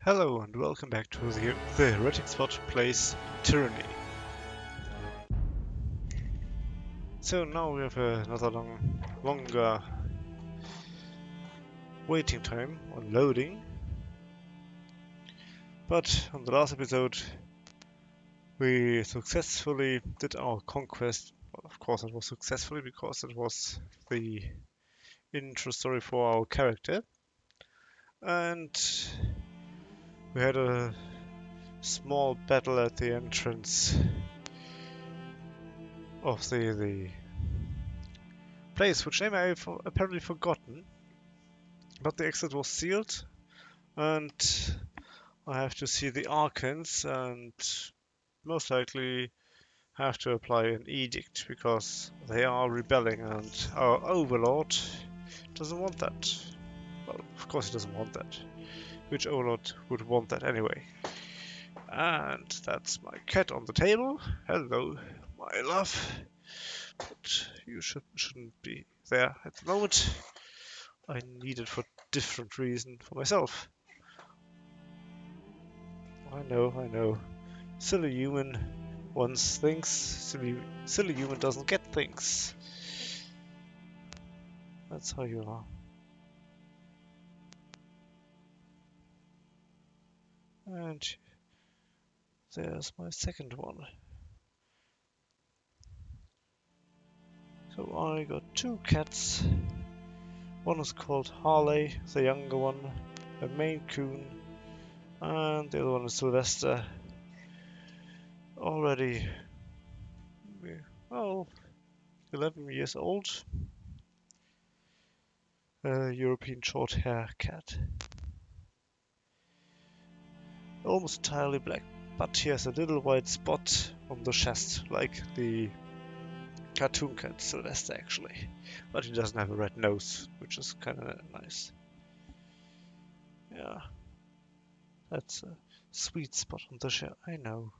Hello and welcome back to the Heretic Spot plays Tyranny. So now we have another longer waiting time on loading. But on the last episode we successfully did our conquest. Well, of course it was successfully because it was the intro story for our character. And we had a small battle at the entrance of the place, which name I've apparently forgotten. But the exit was sealed, and I have to see the Archons, and most likely have to apply an edict because they are rebelling, and our overlord doesn't want that. Well, of course he doesn't want that. Which overlord would want that anyway? And that's my cat on the table. Hello, my love. But you shouldn't be there at the moment. I need it for different reason for myself. I know. Silly human wants things. Silly human doesn't get things. That's how you are. And there's my second one. So I got two cats. One is called Harley, the younger one, a Maine Coon, and the other one is Sylvester. Already, well, 11 years old. A European short hair cat. Almost entirely black, but he has a little white spot on the chest, like the cartoon cat Sylvester actually. But he doesn't have a red nose, which is kinda nice. Yeah, that's a sweet spot on the show, I know.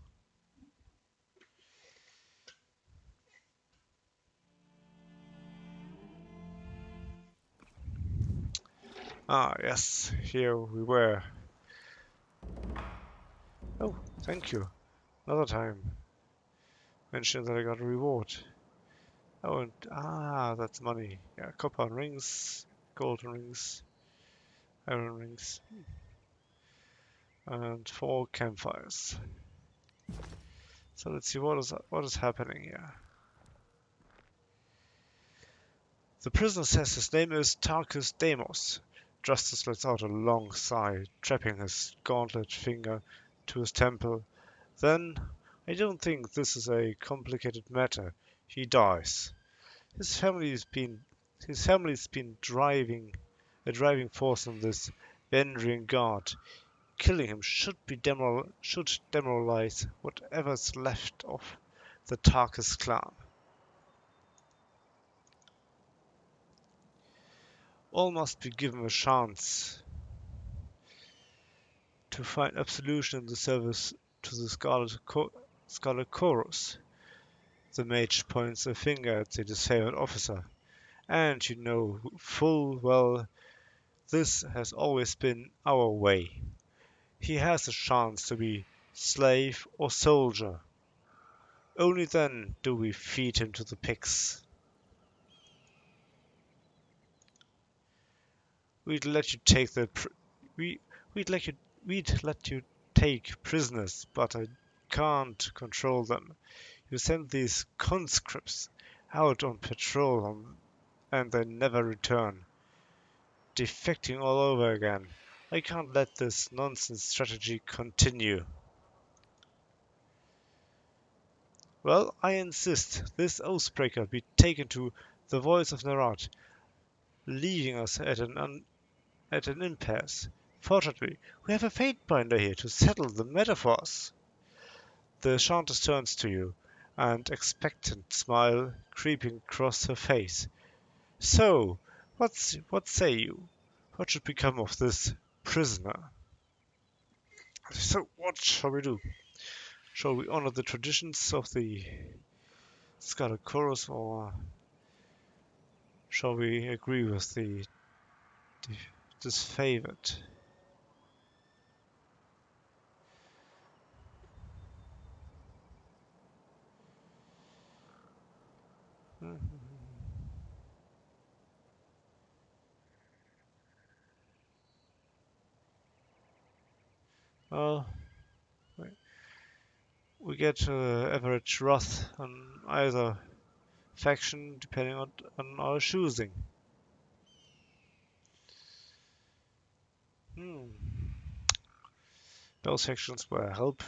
Ah, yes, here we were. Oh, thank you. Another time. Mentioned that I got a reward. Oh, and that's money. Yeah, copper rings, golden rings, iron rings, and 4 campfires. So let's see what is happening here. The prisoner says his name is Tarkus Deimos. Justice lets out a long sigh, trapping his gauntlet finger to his temple. Then, I don't think this is a complicated matter. He dies. His family's been a driving force in this Vendrian guard. Killing him should demoralize whatever's left of the Tarkus clan. All must be given a chance to find absolution in the service to the Scarlet Chorus. The mage points a finger at the disfavored officer. And you know full well this has always been our way. He has a chance to be slave or soldier. Only then do we feed him to the pigs. We'd let you take the we we'd let you take prisoners, but I can't control them. You send these conscripts out on patrol and they never return, defecting all over again. I can't let this nonsense strategy continue. Well, I insist this oathbreaker be taken to the voice of Nerat, leaving us at an impasse. Fortunately, we have a fate binder here to settle the matter for us. The Enchantress turns to you, an expectant smile creeping across her face. So, what say you? What should become of this prisoner? So, what shall we do? Shall we honor the traditions of the Scarlet Chorus, or shall we agree with the disfavored? Well, we get average wrath on either faction depending on our choosing. Both factions were help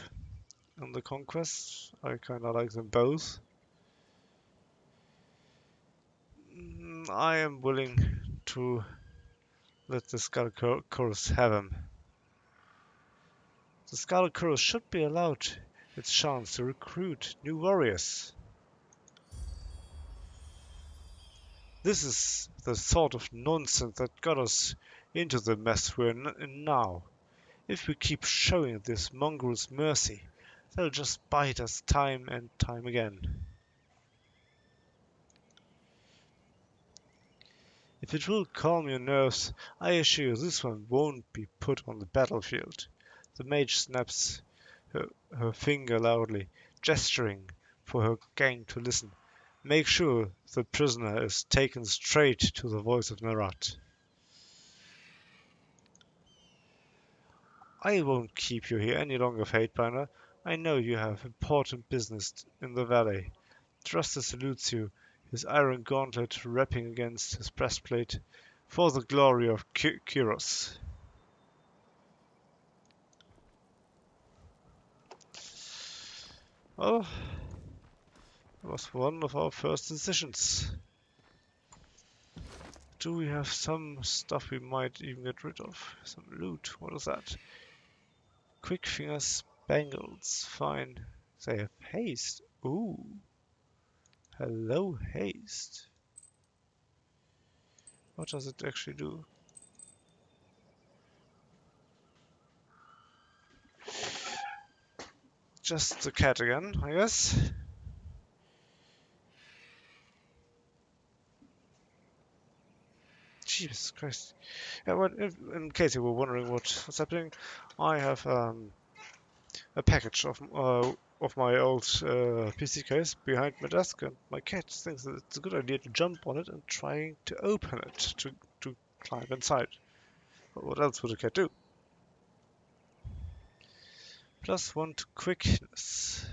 in the conquest. I kinda like them both. I am willing to let the Scarlet Chorus have him. The Scarlet Chorus should be allowed its chance to recruit new warriors. This is the sort of nonsense that got us into the mess we're in now. If we keep showing these mongrels mercy, they'll just bite us time and time again. If it will calm your nerves, I assure you this one won't be put on the battlefield. The mage snaps her finger loudly, gesturing for her gang to listen. Make sure the prisoner is taken straight to the voice of Marat. I won't keep you here any longer, Fatebinder. I know you have important business in the valley. Thruster salutes you, his iron gauntlet rapping against his breastplate, for the glory of Kyros. Well, that was one of our first decisions. Do we have some stuff we might even get rid of? Some loot, what is that? Quick finger spangles, fine. They have haste. Ooh. Hello, haste. What does it actually do? Just the cat again, I guess. Jesus Christ. Yeah, well, in case you were wondering what's happening, I have a package of my old PC case behind my desk, and my cat thinks that it's a good idea to jump on it and trying to open it to climb inside. But what else would a cat do? +1 to quickness.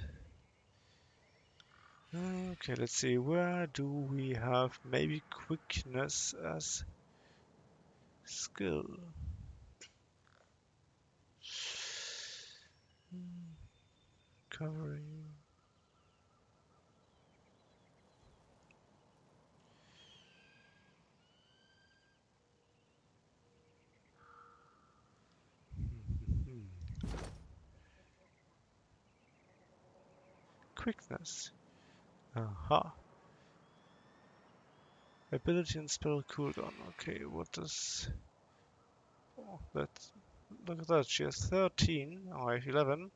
Okay, let's see. Where do we have maybe quickness as skill? Covering. Quickness. Aha. Ability and spell cooldown. Okay, what does... Oh, look at that. She has 13. I have 11.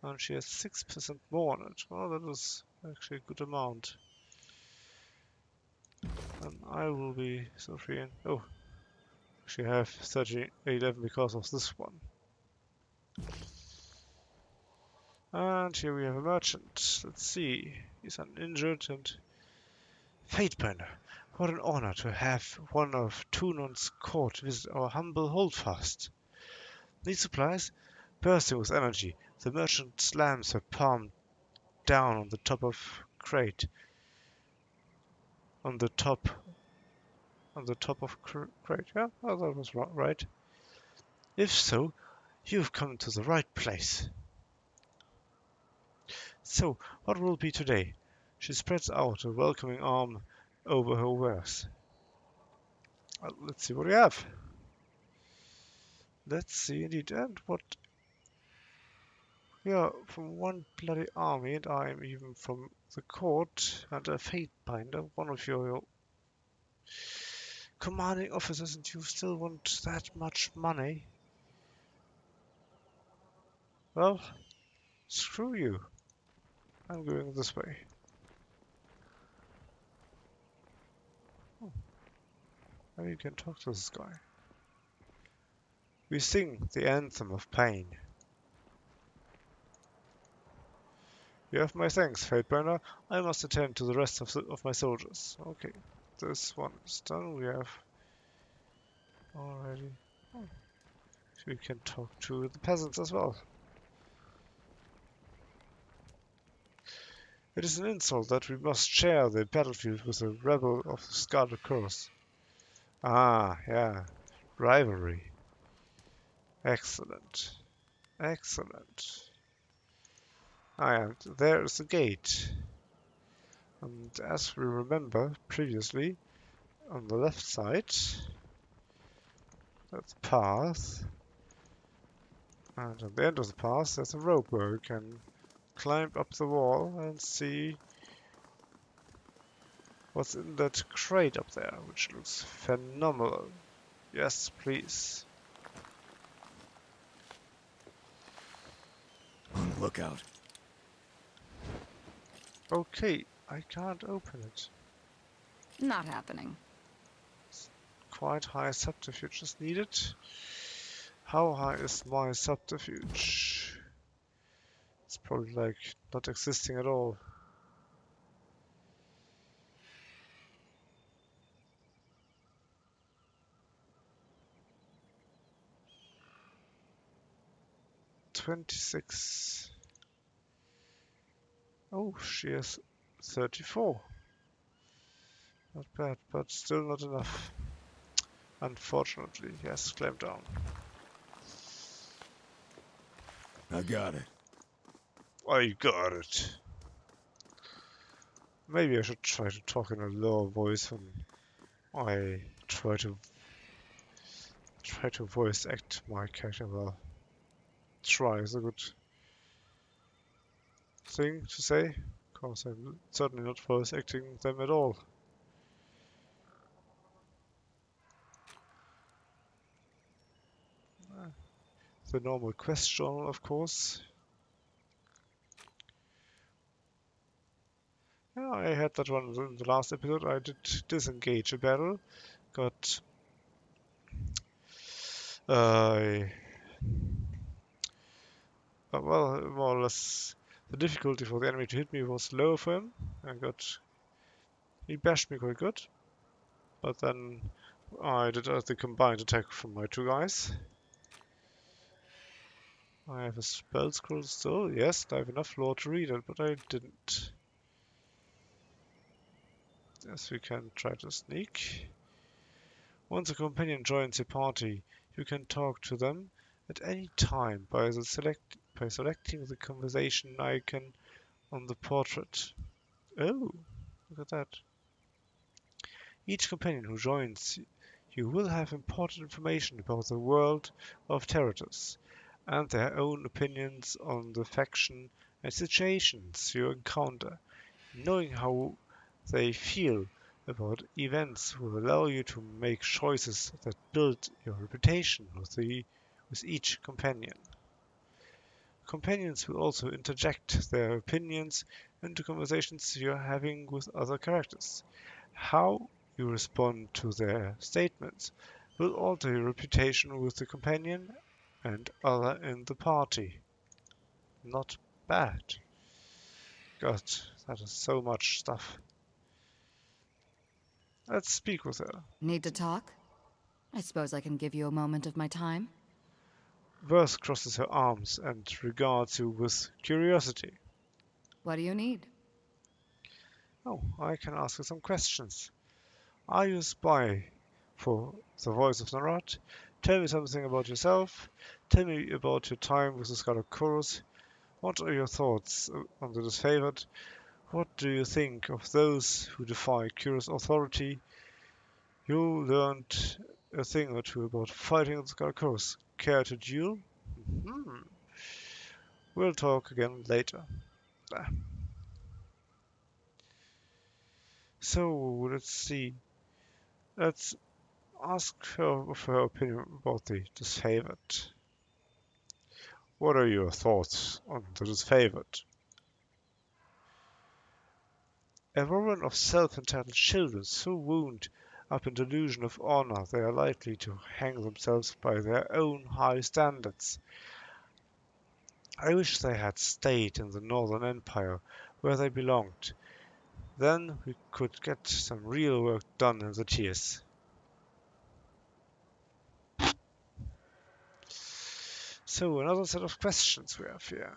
And she has 6% more on it. Well, that is actually a good amount. And I will be so free and... Oh, actually I have 11 because of this one. And here we have a merchant. Let's see. He's uninjured and... Fatebinder, what an honor to have one of Tunon's court visit our humble holdfast. Need supplies? Bursting with energy, the merchant slams her palm down on the top of crate. On the top of crate. Yeah, oh, that was right. If so, you've come to the right place. So, what will it be today? She spreads out a welcoming arm over her wares. Well, let's see what we have. Let's see indeed. And what... We are from one bloody army, and I am even from the court, and a Fatebinder, one of your commanding officers, and you still want that much money? Well, screw you. I'm going this way. Oh, maybe you can talk to this guy. We sing the anthem of pain. You have my thanks, Fateburner. I must attend to the rest of my soldiers. Okay, this one is done. We have already... Oh, we can talk to the peasants as well. It is an insult that we must share the battlefield with a rebel of the Scarlet Curse. Ah, yeah. Rivalry. Excellent. Excellent. And there is the gate. And as we remember previously, on the left side, that's the path. And at the end of the path, there's a rope where we can climb up the wall and see what's in that crate up there, which looks phenomenal. Yes, please. On the lookout. Okay, I can't open it. Not happening. Quite high subterfuge is needed. How high is my subterfuge? It's probably like not existing at all. $26. Oh, she has 34. Not bad, but still not enough. Unfortunately, yes, clamp down. I got it. I got it. Maybe I should try to talk in a lower voice when I try to voice act my character. Well, try is a good thing to say, because I'm certainly not voice acting them at all. The normal quest journal, of course. Yeah, I had that one in the last episode. I did disengage a battle, got uh, well, more or less the difficulty for the enemy to hit me was low for him. He bashed me quite good, but then I did the combined attack from my two guys. I have a spell scroll still. Yes, I have enough lore to read it, but I didn't. Yes, we can try to sneak. Once a companion joins your party, you can talk to them at any time by selecting the conversation icon on the portrait. Oh, look at that. Each companion who joins you will have important information about the world of Territus and their own opinions on the faction and situations you encounter. Knowing how they feel about events will allow you to make choices that build your reputation with each companion. Companions will also interject their opinions into conversations you're having with other characters. How you respond to their statements will alter your reputation with the companion and other in the party. Not bad. God, that is so much stuff. Let's speak with her. Need to talk? I suppose I can give you a moment of my time. Verse crosses her arms and regards you with curiosity. What do you need? Oh, I can ask you some questions. Are you a spy for the voice of Narat? Tell me something about yourself. Tell me about your time with the Scarlet Chorus. What are your thoughts on the Disfavored? What do you think of those who defy Curious authority? You learned a thing or two about fighting the Scarlet Chorus. Care to duel? Hmm. We'll talk again later. Ah. So, let's see. Let's ask her for her opinion about the Disfavored. What are your thoughts on the Disfavored? A woman of self-entitled children so wound up in delusion of honor they are likely to hang themselves by their own high standards. I wish they had stayed in the Northern Empire where they belonged. Then we could get some real work done in the tiers. So another set of questions we have here.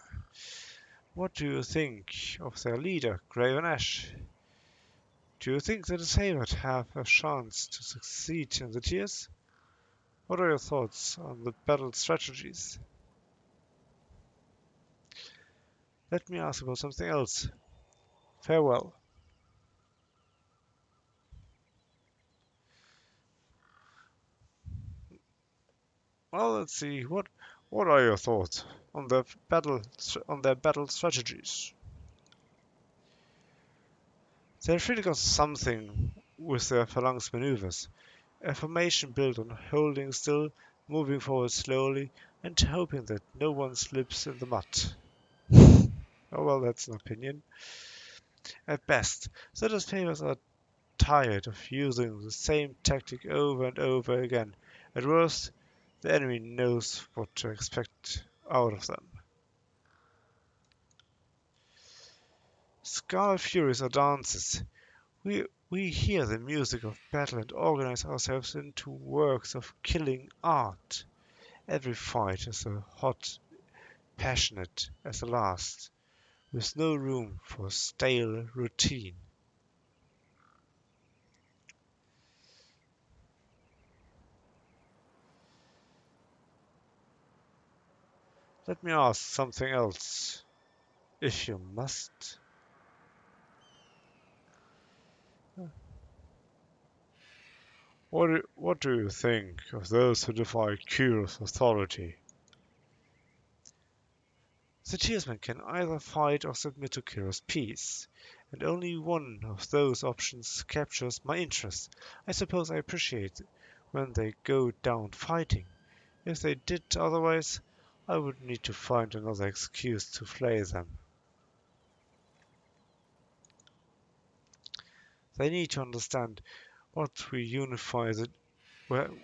What do you think of their leader, Graven Ash? Do you think the Disfavored have a chance to succeed in the tiers? What are your thoughts on the battle strategies? Let me ask about something else. Farewell. Well, let's see. What are your thoughts on their battle strategies? They've really got something with their phalanx maneuvers. A formation built on holding still, moving forward slowly, and hoping that no one slips in the mud. Oh well, that's an opinion. At best, the Disfavored are tired of using the same tactic over and over again. At worst, the enemy knows what to expect out of them. Scarlet Furies are dances. We hear the music of battle and organize ourselves into works of killing art. Every fight is as hot, passionate as the last, with no room for stale routine. Let me ask something else, if you must. What do you think of those who defy Kyros' authority? The Tearsmen can either fight or submit to Kyros' peace, and only one of those options captures my interest. I suppose I appreciate when they go down fighting. If they did otherwise, I would need to find another excuse to flay them. They need to understand what we unify the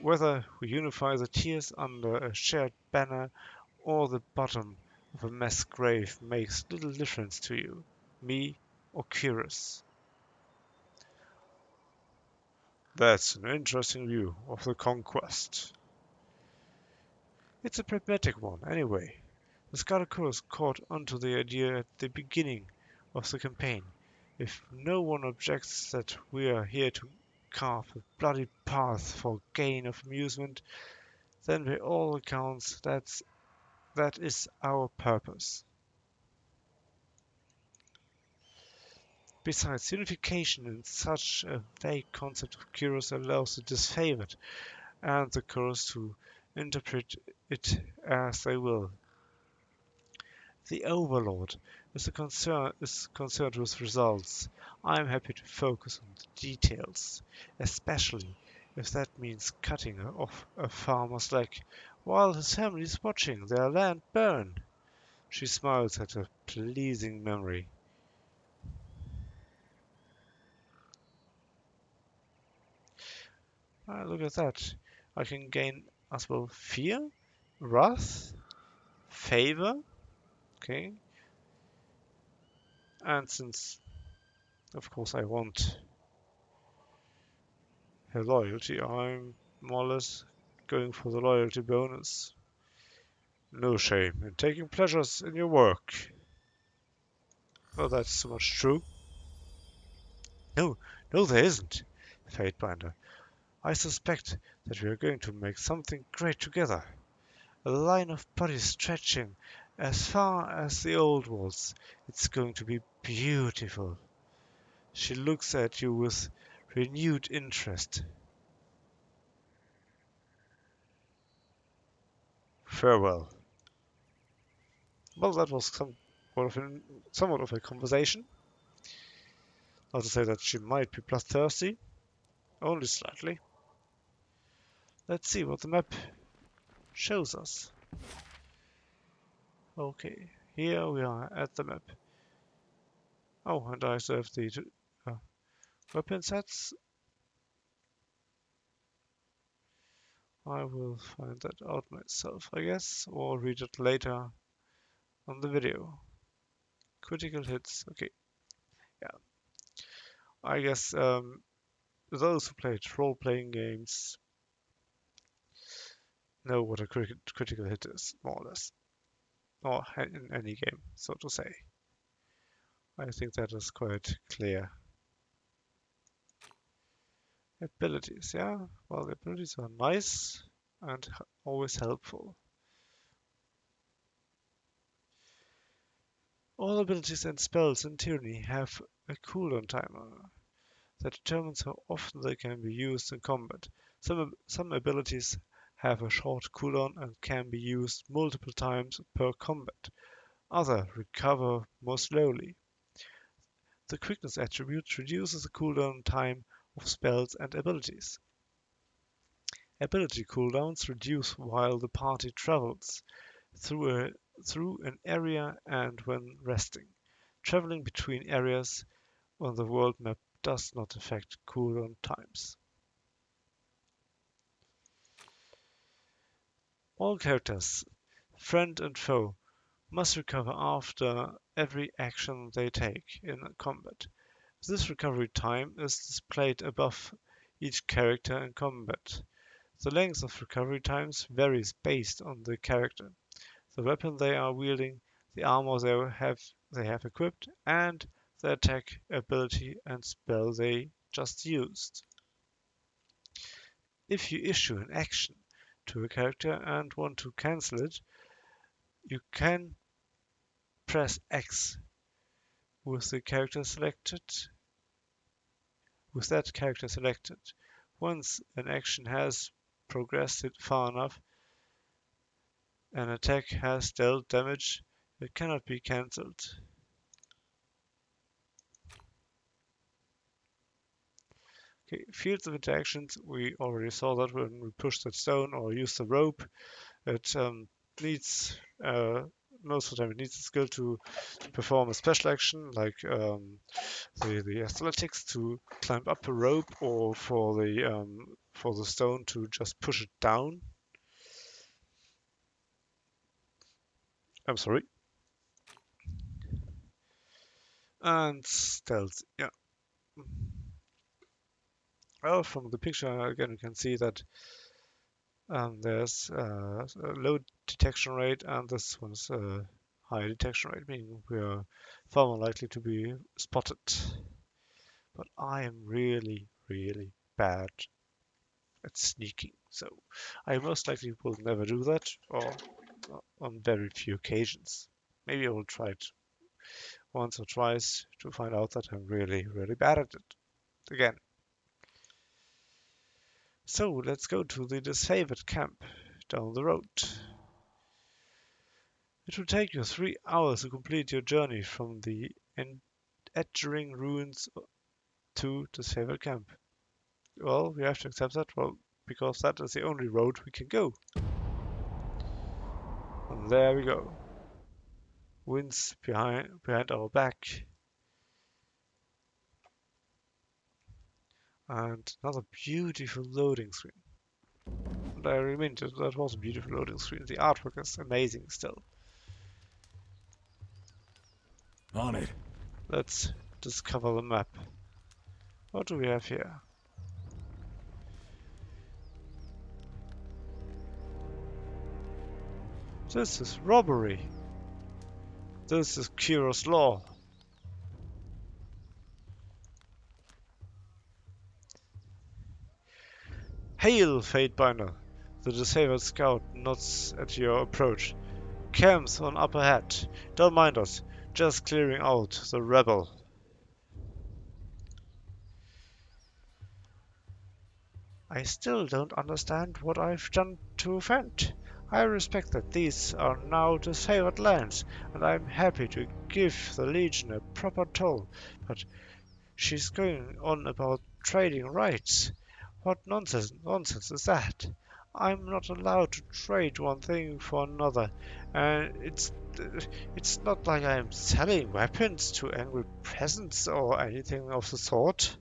whether we unify the tiers under a shared banner or the bottom of a mass grave makes little difference to you, me, or Cyrus. That's an interesting view of the conquest. It's a pragmatic one, anyway. The Scarlet caught onto the idea at the beginning of the campaign. If no one objects that we are here to carve a bloody path for gain of amusement, then by all accounts that is our purpose. Besides, unification in such a vague concept of Kyros allows the Disfavored and the Chorus to interpret it as they will. The Overlord is concerned with results. I am happy to focus on the details, especially if that means cutting off a farmer's leg while his family is watching their land burn. She smiles at a pleasing memory. Ah, look at that. I can gain as well fear, wrath, favor, okay, and since of course I want her loyalty, I'm more or less going for the loyalty bonus. No shame in taking pleasures in your work. Oh, that's so much true. No, no, there isn't, Fatebinder. I suspect that we are going to make something great together. A line of bodies stretching as far as the old walls. It's going to be beautiful. She looks at you with renewed interest. Farewell. Well, that was somewhat of a conversation. Not to say that she might be bloodthirsty, only slightly. Let's see what the map shows us. Okay, here we are at the map. Oh, and I still have the uh, weapon sets. I will find that out myself, I guess, or read it later on the video. Critical hits, okay, yeah. I guess those who played role-playing games know what a critical hit is, more or less. Or in any game, so to say. I think that is quite clear. Abilities, yeah. Well, the abilities are nice and always helpful. All abilities and spells in Tyranny have a cooldown timer that determines how often they can be used in combat. Some abilities have a short cooldown and can be used multiple times per combat. Others recover more slowly. The quickness attribute reduces the cooldown time of spells and abilities. Ability cooldowns reduce while the party travels through an area and when resting. Traveling between areas on the world map does not affect cooldown times. All characters, friend and foe, must recover after every action they take in combat. This recovery time is displayed above each character in combat. The length of recovery times varies based on the character, the weapon they are wielding, the armor they have equipped, and the attack, ability, and spell they just used. If you issue an action to a character and want to cancel it, you can press X with the character selected with that character selected. Once an action has progressed it far enough, an attack has dealt damage, it cannot be cancelled. Okay, fields of interactions, we already saw that when we push that stone or use the rope. It needs, most of the time, it needs a skill to perform a special action, like the athletics to climb up a rope, or for the stone to just push it down. I'm sorry. And stealth, yeah. Well, from the picture again, you can see that there's a low detection rate, and this one's a high detection rate, meaning we are far more likely to be spotted. But I am really, really bad at sneaking, so I most likely will never do that, or on very few occasions. Maybe I will try it once or twice to find out that I'm really, really bad at it again. So let's go to the Disfavored camp down the road. It will take you 3 hours to complete your journey from the Edgering ruins to Disfavored camp. Well, we have to accept that, well, because that is the only road we can go. And there we go. Winds behind our back. And another beautiful loading screen. And I remind you, that was a beautiful loading screen. The artwork is amazing still. On it. Let's discover the map. What do we have here? This is robbery. This is Kiro's law. Hail, Fatebinder! The disabled scout nods at your approach. Camp's on upper hat. Don't mind us. Just clearing out the rebel. I still don't understand what I've done to offend. I respect that these are now disfavored lands, and I'm happy to give the Legion a proper toll, but she's going on about trading rights. What nonsense is that? I'm not allowed to trade one thing for another, and it's not like I'm selling weapons to angry peasants or anything of the sort.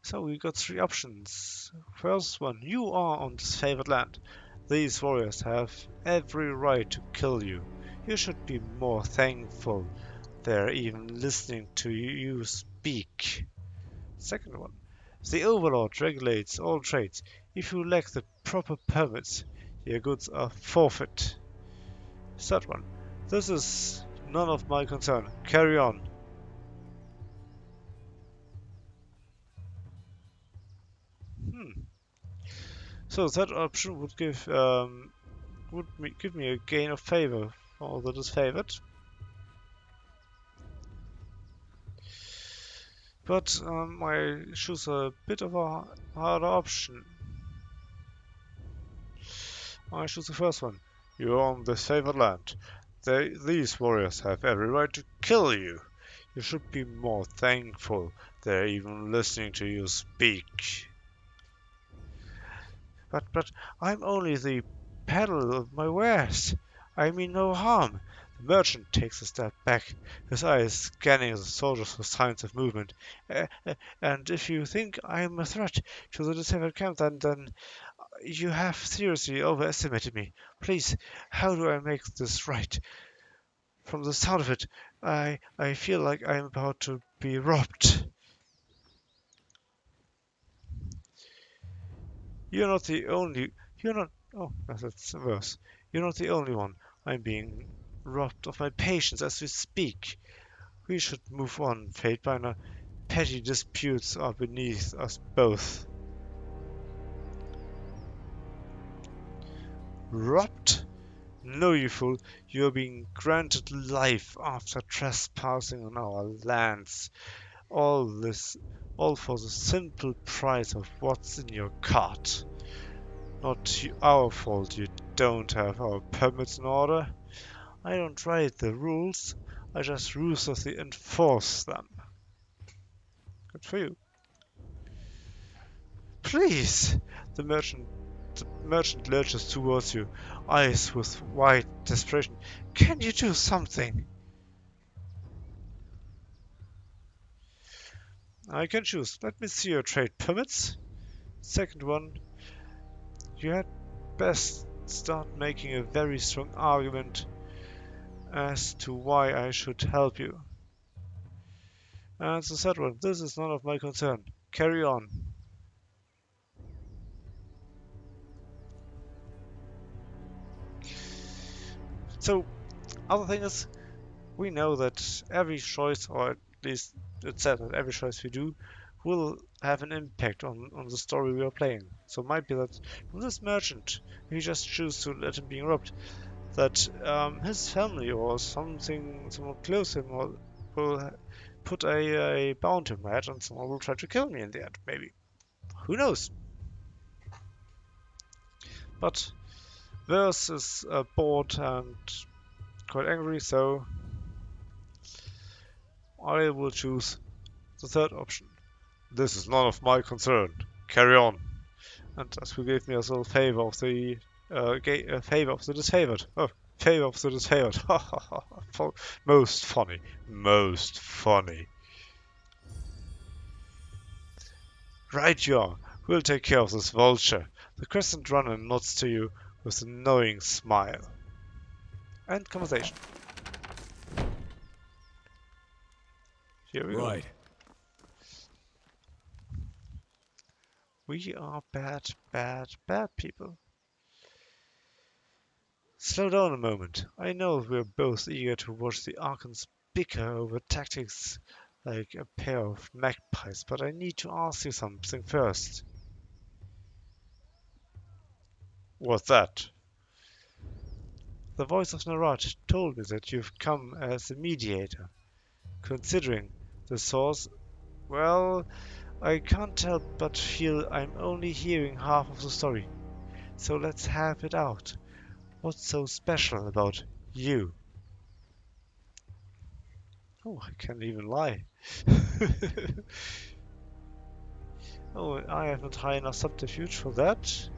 So we got 3 options. First one, you are on disfavored land. These warriors have every right to kill you. You should be more thankful they're even listening to you speak. Second one, the Overlord regulates all trades. If you lack the proper permits, your goods are forfeit. Third one, this is none of my concern. Carry on. So that option would give give me a gain of favor for the disfavored. But I choose a bit of a harder option. I choose the first one. You are on this favored land. These warriors have every right to kill you. You should be more thankful they're even listening to you speak. But I'm only the peddler of my wares. I mean no harm. The merchant takes a step back, his eyes scanning the soldiers for signs of movement. And if you think I'm a threat to the disabled camp, then you have seriously overestimated me. Please, how do I make this right? From the sound of it, I feel like I'm about to be robbed. You're not the only. You're not. Oh, that's worse. You're not the only one. I'm being robbed of my patience as we speak. We should move on, Fatebinder. Petty disputes are beneath us both. Robbed? No, you fool. You are being granted life after trespassing on our lands. All this, all for the simple price of what's in your cart. Not our fault you don't have our permits in order. I don't write the rules, I just ruthlessly enforce them. Good for you. Please! The merchant lurches towards you, eyes with wide desperation. Can you do something? I can choose. Let me see your trade permits. Second one, you had best start making a very strong argument as to why I should help you. And the third one, this is none of my concern. Carry on. So, other thing is, we know that every choice, or at least it's said that every choice we do, will have an impact on the story we are playing. So it might be that from this merchant, if you just choose to let him being robbed, that his family or someone close to him will put a bounty on my head and someone will try to kill me in the end, maybe. Who knows? But Verse is bored and quite angry, so I will choose the third option. This is none of my concern. Carry on. And that will give me a little favor of the favor of the disfavored. Oh, favor of the disfavored. Most funny. Most funny. Right you are. We'll take care of this vulture. The crescent runner nods to you with a knowing smile. And conversation. Here we go. We are bad, bad, bad people. Slow down a moment. I know we're both eager to watch the Arkans bicker over tactics like a pair of magpies, but I need to ask you something first. What's that? The voice of Narat told me that you've come as a mediator. Considering the source, well, I can't help but feel I'm only hearing half of the story. So let's have it out. What's so special about you? Oh, I can't even lie. Oh, I have not high enough subterfuge for that.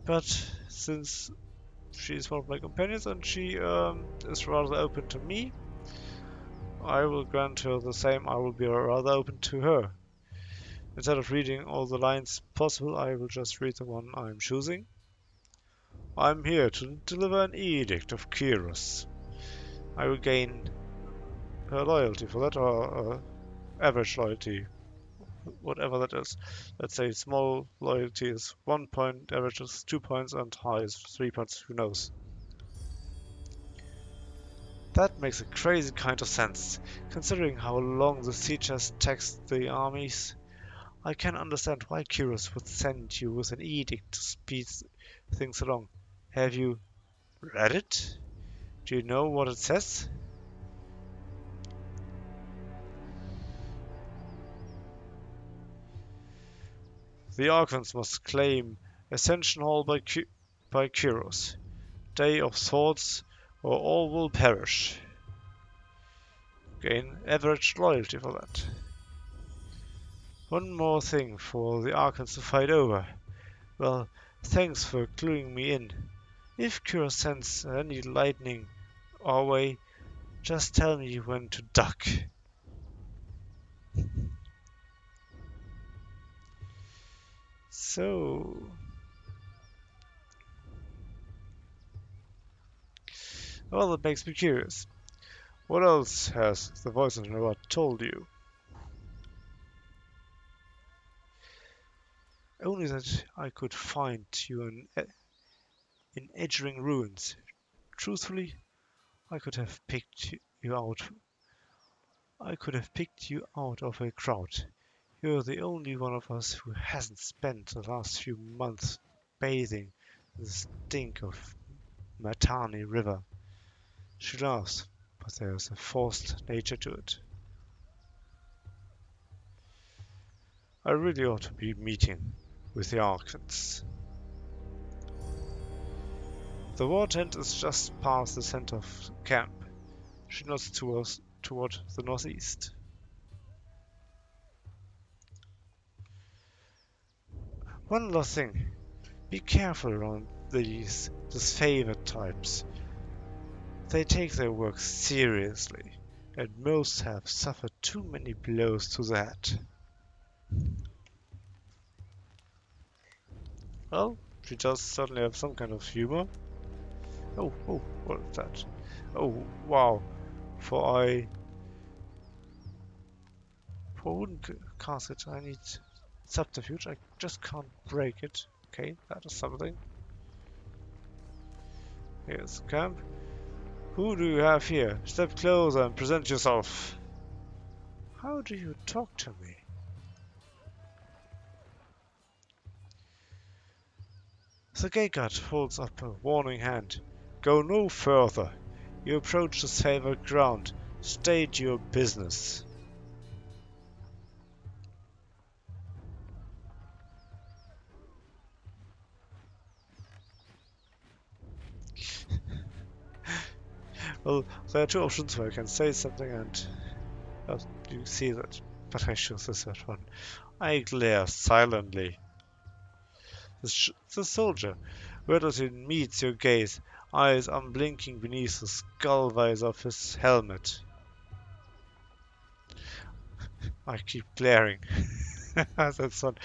But since she is one of my companions and she is rather open to me, I will grant her the same. I will be rather open to her. Instead of reading all the lines possible, I will just read the one I'm choosing. I'm here to deliver an edict of Kyrus. I will gain her loyalty for that, or average loyalty. whatever that is. Let's say small loyalty is 1 point, average is 2 points, and high is 3 points, who knows. That makes a crazy kind of sense, considering how long the siege has taxed the armies. I can understand why Kyros would send you with an edict to speed things along. Have you read it? Do you know what it says? The Archons must claim Ascension Hall by Kyros. Day of Swords, or all will perish. Gain average loyalty for that. One more thing for the Archons to fight over. Well, thanks for cluing me in. If Kyros sends any lightning our way, just tell me when to duck. So... well, that makes me curious. What else has the voice in the robot told you? Only that I could find you in Edgering ruins. Truthfully, I could have picked you out. I could have picked you out of a crowd. You're the only one of us who hasn't spent the last few months bathing in the stink of Matani River. She laughs, but there's a forced nature to it. I really ought to be meeting with the Archons. The war tent is just past the center of camp. She nods toward the northeast. One last thing. Be careful around these disfavored types. They take their work seriously, and most have suffered too many blows to the head. Well, she does certainly have some kind of humor. Oh, what is that? Oh, wow. For wooden casket, I need subterfuge. I just can't break it. Okay, that is something. Here's camp. Who do you have here? Step closer and present yourself. How do you talk to me? The gate guard holds up a warning hand. Go no further. You approach the favored ground. State your business. Well, there are two options where I can say something and you see that, but I choose the third one. I glare silently. The soldier, where does he meet your gaze, eyes unblinking beneath the skull visor of his helmet. I keep glaring. That's fun.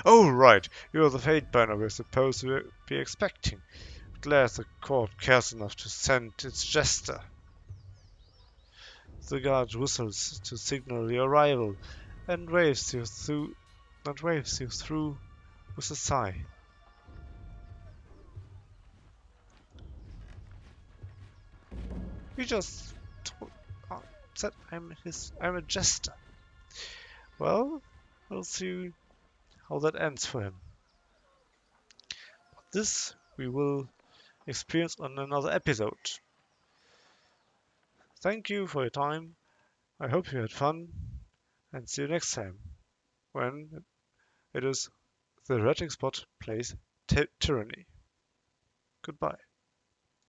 Oh, right, you're the fate burner we're supposed to be expecting. Glad the court cares enough to send its jester. The guard whistles to signal your arrival and waves you through with a sigh. He just said I'm a jester. Well, we'll see how that ends for him. This we will experience on another episode. Thank you for your time. I hope you had fun, and see you next time when it is TheHereticSpot plays Tyranny. Goodbye.